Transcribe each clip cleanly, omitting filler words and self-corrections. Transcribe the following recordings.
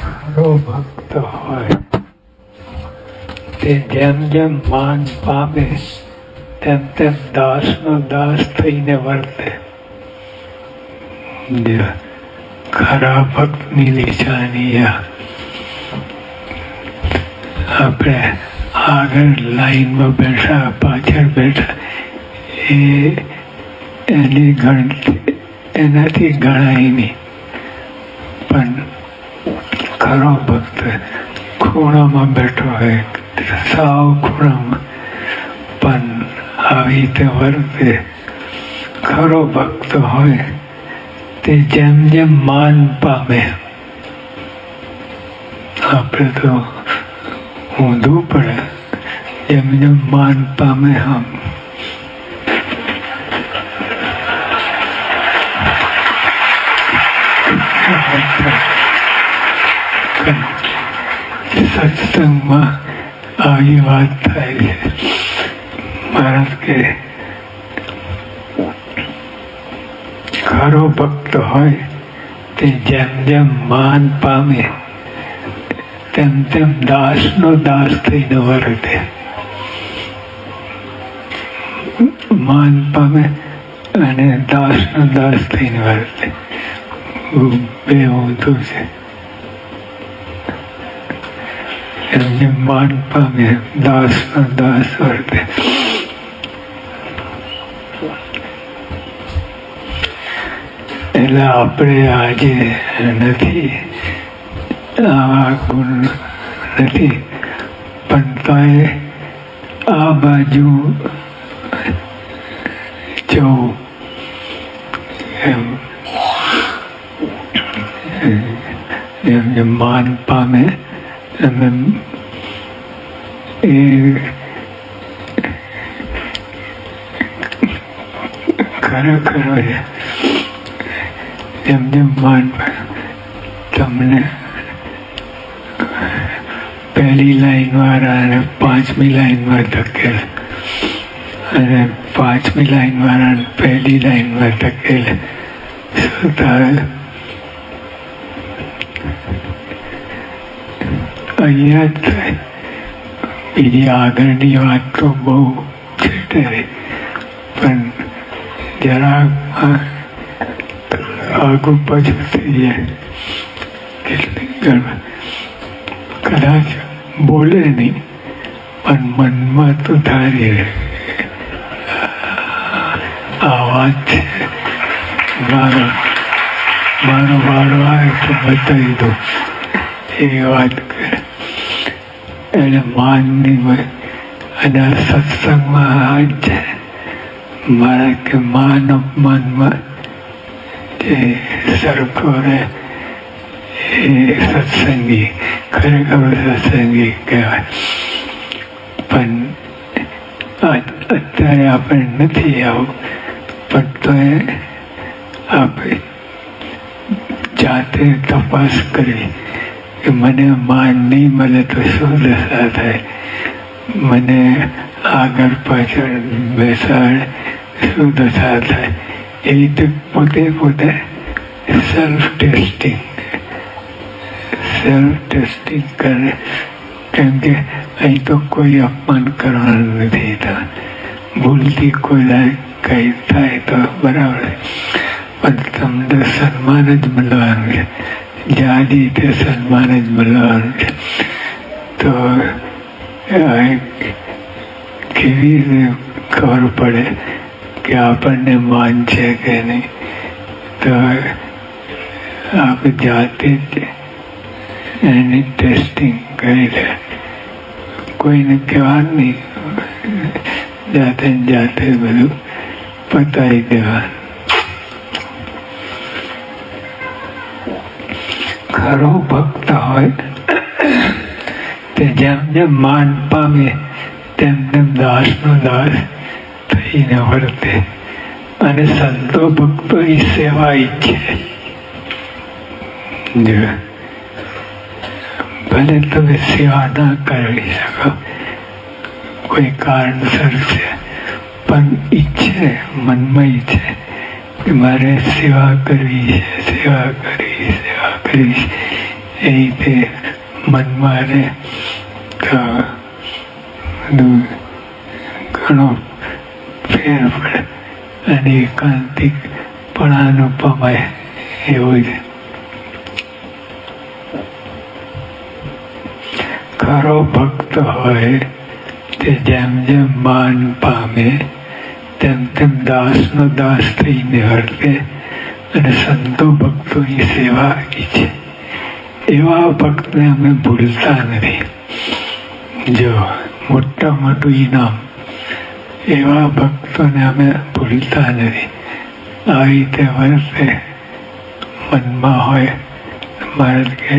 ખરો ભક્ત હોય તે જેમ જેમ માન પામે તેમ તેમ દાસનો દાસ થઈને વર્તે. ખરા ભક્તની નિશાની આપણે આગળ લાઈનમાં બેઠા પાછળ બેઠા એની ગણતરી એનાથી ગણાય નહીં. પણ ખરો ભક્ત ખૂણામાં બેઠો હોય, સાવ ખૂણામાં, પણ આવી રીતે વર્તે. ખરો ભક્ત હોય તે જેમ જેમ માન પામે, આપણે તો ઊંધું પડે, જેમ જેમ માન પામે આમ સત્સંગમાં આવી વાત થાય છે. મહારાજ કે ખરો ભક્ત હોય તે જેમ જેમ માન પામે તેમ તેમ દાસનો દાસ થઈને વર્તે. માન પામે અને દાસનો દાસ થઈને વર્તે. બે ઊંધું છે. એમને માન પામે દાસનો દાસ વર્તે. એટલે આપણે આજે નથી, આવા ગુણ નથી, પણ તોય આ બાજુ જવું એમ માન પામે એમ એ ખરેખર જેમ જેમ માન તમને પહેલી લાઈન વાળા અને 5મી લાઈનમાં ધકેલ અને 5મી લાઈન વાળા પહેલી લાઈનમાં ધકેલ. શું થાય? અહીંયા જ થાય. બીજી આગળની વાત તો બહુ છે, પણ જરા આગું પાછું થઈ જાય. કદાચ બોલે નહીં, પણ મનમાં તો ધારી રહે આ વાત છે. મારો વાળો આવે તો બતાવી દો એ વાત કરે. એને માનની અને સત્સંગમાં આ જ છે. મારા કે માન અપમાનમાં જે સરખો રહે એ સત્સંગી, ખરેખર સત્સંગી કહેવાય. પણ અત્યારે આપણે નથી આવું, પણ તો એ આપણે જાતે તપાસ કરી કે મને માન નહીં મળે તો શું દશા થાય, મને આગળ પાછળ બેસાડ શું દશા થાય. એ રીતે પોતે સેલ્ફ ટેસ્ટિંગ કરે. કેમ કે અહીં તો કોઈ અપમાન કરવાનું નથી. ભૂલથી કોઈ કંઈ થાય તો બરાબર, પણ તમને સન્માન જ મળવાનું છે. જાદી રીતે સન્માન જ મળવાનું છે. તો કેવી રીતે ખબર પડે કે આપણને માન છે કે નહીં? તો આપણે જાતે જ એની ટેસ્ટિંગ કરી લે. કોઈને કહેવાનું નહીં, જાતે બધું પતાવી દેવાનું. ખરો ભક્ત હોય તે જેમ જેમ માન પામે તેમ તેમ દાસનો દાસ થઈને વર્તે. અને સંતો ભક્તો એ સેવા ઈચ્છે. ભલે તમે સેવા ના કરી શકો, કોઈ કારણસર છે, પણ ઈચ્છે, મનમાં ઈચ્છે કે મારે સેવા કરવી છે, સેવા કરીશ. એ રીતે મનમાં રહે તો ઘણો ફેર પડે અને એકાંતિકપણા અનુપમાય એવું છે. ખરો ભક્ત હોય તે જેમ જેમ માન પામે તેમ તેમ દાસનો દાસ થઈને વર્તે અને સંતો ભક્તોની સેવા ઈચ્છે. એવા ભક્તને અમે ભૂલતા નથી. જો મોટું ઇનામ, એવા ભક્તોને અમે ભૂલતા નથી. આ રીતે વર્તે મનમાં હોય મહારાજ કે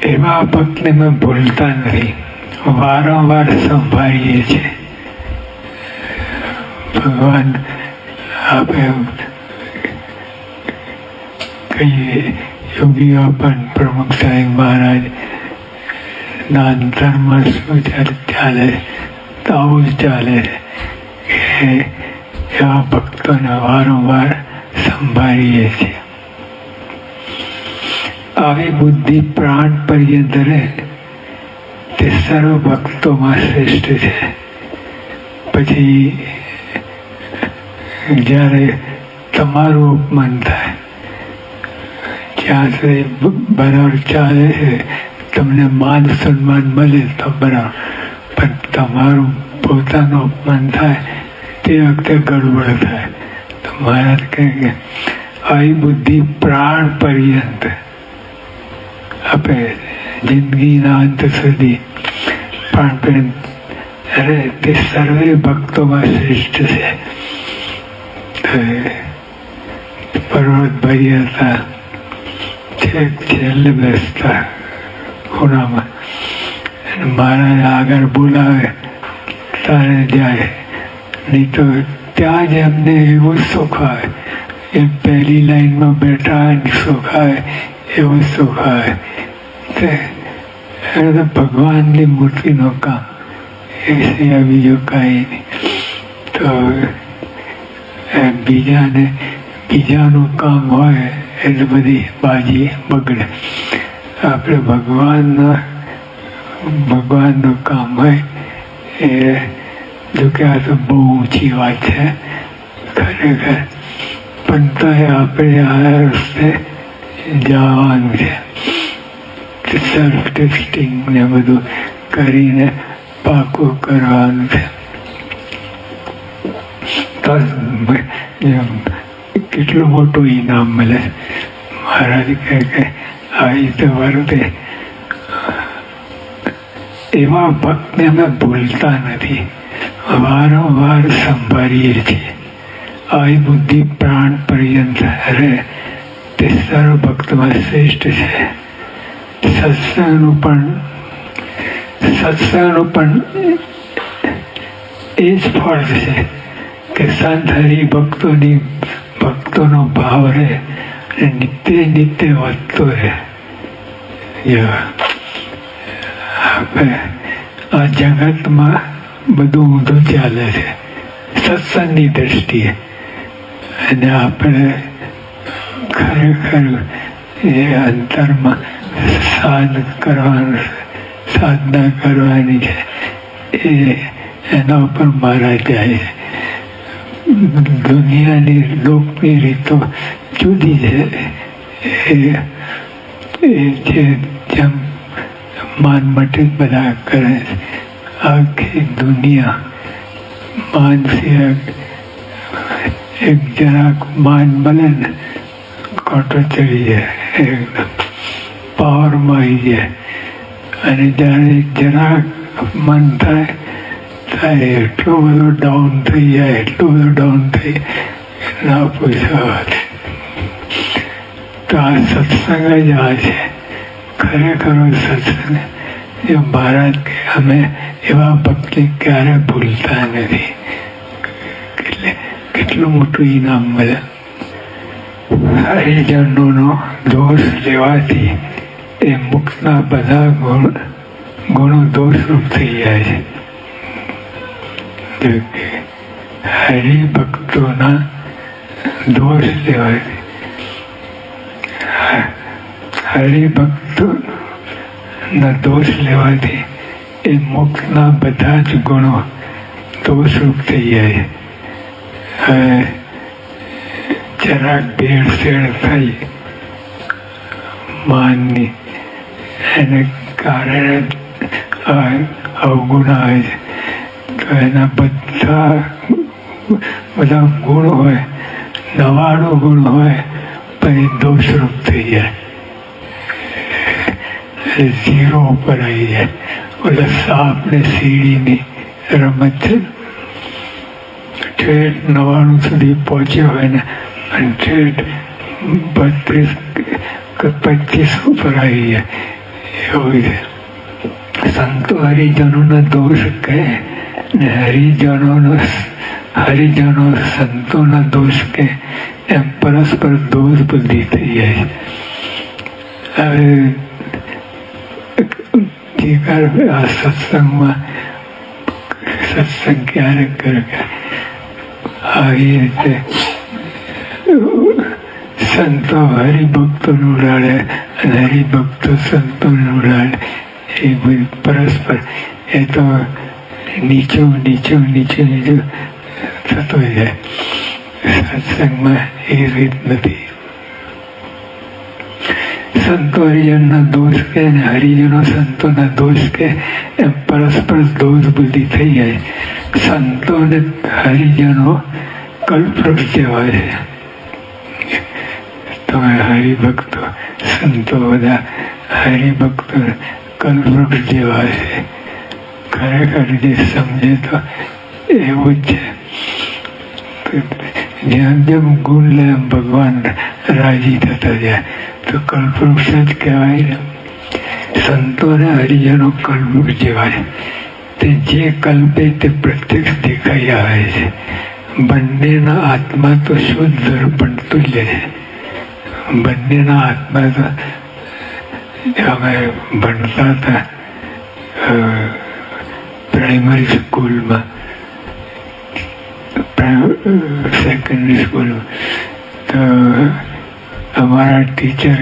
એવા ભક્તને અમે ભૂલતા નથી, વારંવાર સંભાળીએ છીએ. ભગવાન આપણે કહીએ યોગીઓ પણ પ્રમુખ સાહેબ મહારાજ ના અંતરમાં શું ચાલે તો આવું જ ચાલે કે એવા ભક્તોને વારંવાર સંભાળીએ છીએ. આવી બુદ્ધિ પ્રાણ પર્યંત રહે તે સર્વ ભક્તોમાં શ્રેષ્ઠ છે. પછી જ્યારે તમારું અપમાન થાય, જ્યાં સુધી બરાબર ચાલે છે, તમને માન સન્માન મળે તો બરાબર, પણ તમારું પોતાનું અપમાન થાય તે વખતે ગડબડ થાય. તો મહારાજ કહે કે આવી બુદ્ધિ પ્રાણ પર્યંત આપણે જિંદગીના અંત સુધી પ્રાણ પર્યંત અરે તે સર્વે ભક્તોમાં શ્રેષ્ઠ છે. પર્વતભાઈ હતા, છેલ્લે બેસતા ખૂણામાં, મહારાજ આગળ બોલાવે તારે જાય, નહીં તો ત્યાં જ એમને એવું સુખ આવે. એ પહેલી લાઈનમાં બેઠા સુખ આવે, એવું સુખ આવે. તે ભગવાનની મૂર્તિનું કામ, એ સિવાય બીજું કાંઈ નહીં. તો બીજાનું કામ હોય એટલે બધી બાજી બગડે. આપણે ભગવાનનું કામ હોય એ જો કે આ તો બહુ ઊંચી વાત છે ખરેખર, પણ તો આપણે આ રસ્તે જવાનું છે. સેલ્ફ ટેસ્ટિંગ ને બધું કરીને પાકું કરવાનું છે. કેટલું મોટું ઇનામ મળે. મહારાજ કહે કે આવી રીતે વર્તે એવા ભક્તને અમે ભૂલતા નથી, વારંવાર સંભાળીએ છીએ. આવી બુદ્ધિ પ્રાણ પર્યંત રહે તે સર્વ ભક્તમાં શ્રેષ્ઠ છે. સત્સંગનું પણ એ જ ફળ છે કે સંત હરિભક્તોનો ભાવ રહે અને નિત્ય વધતો રહે. આ જગતમાં બધું ઊંધું ચાલે છે સત્સંગની દ્રષ્ટિએ, અને આપણે ખરેખર એ અંતરમાં સાધના કરવાની છે. એના ઉપર મારા જાય છે. દુનિયાની લોકની રીતો જુદી છે. એ છે જેમ માન માટે બધા કરે છે. આખી દુનિયા માન સિવાય એક જરાક માન મળે ને કોટો ચડી જાય, એકદમ પાવરમાં આવી જાય. અને જ્યારે જરાક અપમાન થાય એટલું બધું ડાઉન થઈ જાય ના પૂછો. તો આ સત્સંગ જ આ છે ખરેખર સત્સંગ. એ મહારાજ કે અમે એવા ભક્તિ ક્યારે ભૂલતા નથી. કેટલું મોટું ઇનામ મળે. હરિજનોનો દોષ લેવાથી એ મુક્તના બધા ગુણો દોષરૂપ થઈ જાય છે. હરિભક્તોના દોષ લેવાથી હરિભક્તોના દોષ લેવાથી એ મોક્ષના બધા જ ગુણો દોષરૂપ થઈ જાય. હવે જરાક ભેળસેળ થઈ માનની એને કારણે અવગુણ આવે છે. તો એના બધા ગુણ હોય, 99 ગુણ હોય પછી દોષરૂપ થઈ જાય, 0 ઉપર આવી જાય. ઓલા સાપ ને સીડીની રમત છે, ઠેઠ 99 સુધી પહોંચ્યો હોય ને અને ઠેઠ 32 કે 25 ઉપર આવી જાય. એવું છે. સંતો હરિજનોના દોષ કહે ને હરિજનો સંતોના દોષ કહે, એમ પરસ્પર દોષ બુદ્ધિ થઈ જાય. હવે આ સત્સંગમાં સત્સંગ ક્યારે કરે આવી રીતે સંતો હરિભક્તોને ઉડાડે અને હરિભક્તો સંતોને ઉડાડે. એ બધું પરસ્પર એ તો નીચું થતો જાય. સત્સંગમાં એ રીત નથી. સંતો હરિજનના દોષ કે અને હરિજનો સંતોના દોષ કે એમ પરસ્પર દોષ બુદ્ધિ થઈ જાય. સંતો ને હરિજનો કલ્પવૃક્ષ જેવા છે. તમે હરિભક્તો સંતો બધા હરિભક્તો કલ્પવૃક્ષ જેવા છે. ખરેખર જે સમજે તો એવું જ છે. જેમ જેમ ગુણ લે એમ ભગવાન રાજી થતા જાય. તો કલ્પવૃક્ષ જ કહેવાય ને. સંતો અને હરિજનો કલ્પવૃક્ષ જેવા છે. તે જે કલ્પે તે પ્રત્યક્ષ દેખાઈ આવે છે. બંનેના આત્મા તો શુદ્ધ દર્પણ તુલ્ય છે. બંનેના આત્મા તો અમે ભણતા હતા પ્રાઇમરી સ્કૂલમાં, સેકન્ડરી સ્કૂલમાં, તો અમારા ટીચર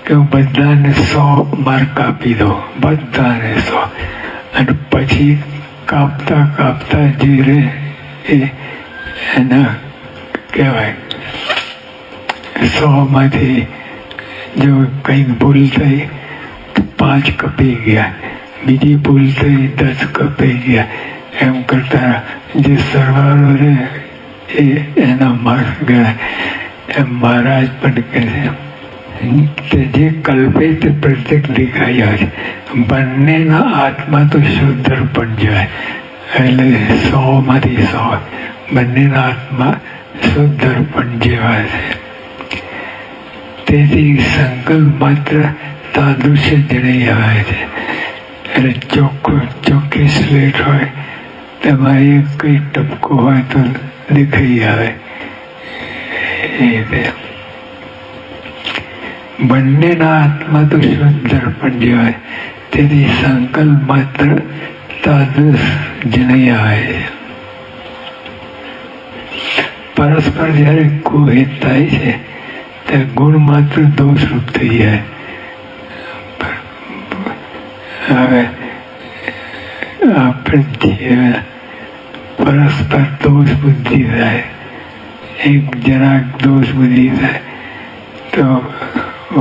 કે બધાને 100 માર્ક આપી દો, બધાને 100. અને પછી કાપતા જે રહે એના કહેવાય 100માંથી જો કંઈક ભૂલ થઈ તો 5 કપાઈ ગયા, બીજી ભૂલ થઈ 10 કપાઈ ગયા. એમ કરતા જે સરવાળો રહે એના માર્ક્સ ગણાય. એમ મહારાજ પણ કહે છે જે કલ્પે તે પ્રત્યક્ષ દેખાઈ આવે છે. બંનેના આત્મા તો શુદ્ધ દર્પણ જાય. એટલે 100માંથી 100 બંનેના આત્મા શુદ્ધ દર્પણ જેવા છે. તેથી સંકલ્પ માત્ર તાદૃશ્ય જણાઈ આવે છે. એટલે ચોખ્ખી સ્લેટ હોય તેમાં એક કઈ ટપકો હોય તો દેખાઈ આવે. બંનેના આત્મા તો શુદ્ધ દર્પણ જેવાય. તેથી સંકલ્પ માત્ર તાદૃશ જણાઈ આવે છે. પરસ્પર જ્યારે કુહિત થાય છે ત્યારે ગુણ માત્ર દોષરૂપ થઈ જાય. હવે આપણે પરસ્પર દોષ બુદ્ધિ થાય, એક જરાક દોષ બુદ્ધિ થાય તો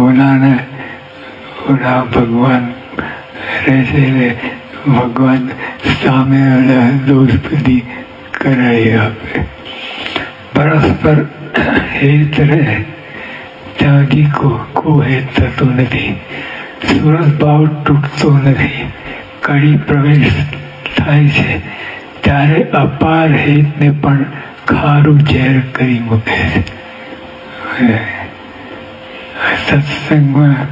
ઓલા ભગવાન રહેશે, ભગવાન સામે દોષ બુદ્ધિ કરાવી આપે. પરસ્પર હિત રહે ત્યાં સુધી કુહિત થતો નથી, સુરત ભાવ તૂટતો નથી. કડી પ્રવેશ થાય છે ત્યારે અપાર હિતને પણ ખારું ઝેર કરી મૂકે છે. સત્સંગમાં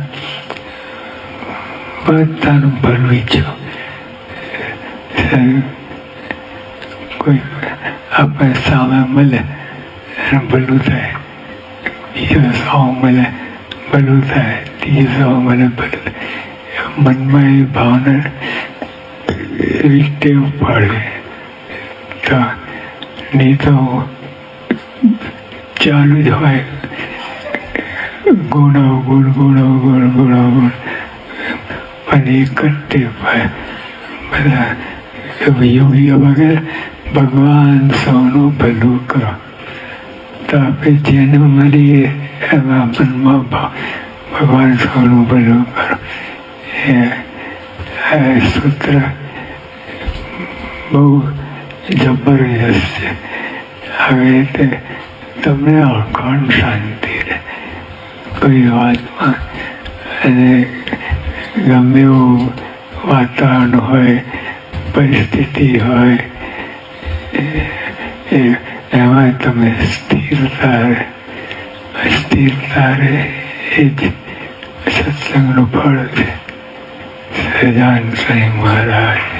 બધાનું ભલું ઈચ્છો. કોઈ આપણે સામે મળે ભલું થાય, બીજો સાવ મળે ભલું થાય, ત્રીજો સાવ મળે ભલું થાય. મનમાં એ ભાવના એવી ટેવ પાડે તો નહીં તો ચાલુ જ હોય ગુણ પણ એ કરતે બધા યોગીઓ વગેરે ભગવાન સૌનું ભલું કરો. તો આપણે જેને મળીએ એમાં મનમાં ભગવાન સૌનું ભલું કરો. એ સૂત્ર બહુ જબરજસ્ત છે. હવે તે તમને અળખણ શાંતિ રહે કોઈ વાતમાં. અને ગમે એવું વાતાવરણ હોય, પરિસ્થિતિ હોય, એમાં તમે સ્થિરતા રહે એ જ સત્સંગનું ફળ છે. સહજાનંદ સ્વામી મહારાજ.